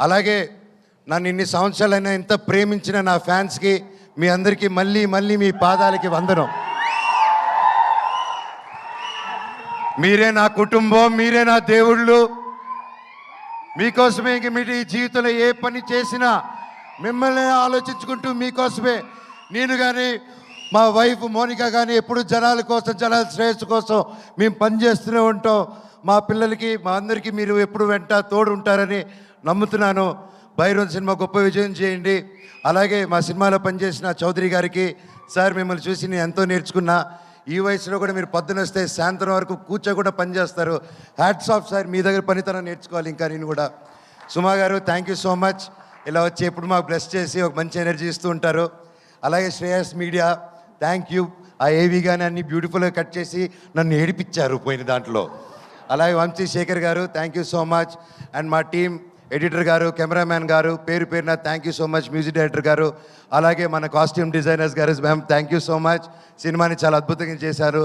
అలాగే నన్ను ఇన్ని సంవత్సరాలైనా ఇంత ప్రేమించిన నా ఫ్యాన్స్కి మీ అందరికీ మళ్ళీ మళ్ళీ మీ పాదాలకి వందనం. మీరే నా కుటుంబం, మీరే నా దేవుళ్ళు. మీకోసమే ఇంక మీ జీవితంలో ఏ పని చేసినా మిమ్మల్ని ఆలోచించుకుంటూ మీకోసమే నేను కానీ మా వైఫ్ మోనిక కానీ ఎప్పుడు జనాల కోసం, జనాల శ్రేయస్సు కోసం మేము పనిచేస్తూనే ఉంటాం. మా పిల్లలకి, మా అందరికీ మీరు ఎప్పుడు వెంట తోడు ఉంటారని నమ్ముతున్నాను. భైరవన్ సినిమా గొప్ప విజయం చేయండి. అలాగే మా సినిమాలో పనిచేసిన చౌదరి గారికి, సార్ మిమ్మల్ని చూసి నేను ఎంతో నేర్చుకున్నా. ఈ వయసులో కూడా మీరు పొద్దున వస్తే సాయంత్రం వరకు కూర్చోకుండా పనిచేస్తారు. హ్యాట్స్ ఆఫ్ సార్, మీ దగ్గర పనితనం నేర్చుకోవాలి ఇంకా నేను కూడా. సుమా గారు థ్యాంక్ యూ సో మచ్. ఇలా వచ్చి ఎప్పుడు మాకు బ్లెస్ చేసి ఒక మంచి ఎనర్జీ ఇస్తూ ఉంటారు. అలాగే శ్రేయస్ మీడియా థ్యాంక్ యూ. ఆ ఏవి కానీ అన్ని బ్యూటిఫుల్గా కట్ చేసి నన్ను ఏడిపించారు పోయిన దాంట్లో. అలాగే వంశీ శేఖర్ గారు thank you so much. And మా టీం ఎడిటర్ గారు, కెమెరామ్యాన్ గారు, పేరు పేరున thank you so much. Music director గారు, అలాగే మన కాస్ట్యూమ్ డిజైనర్స్ గారు, ma'am thank you so much. సినిమాని చాలా అద్భుతంగా చేశారు.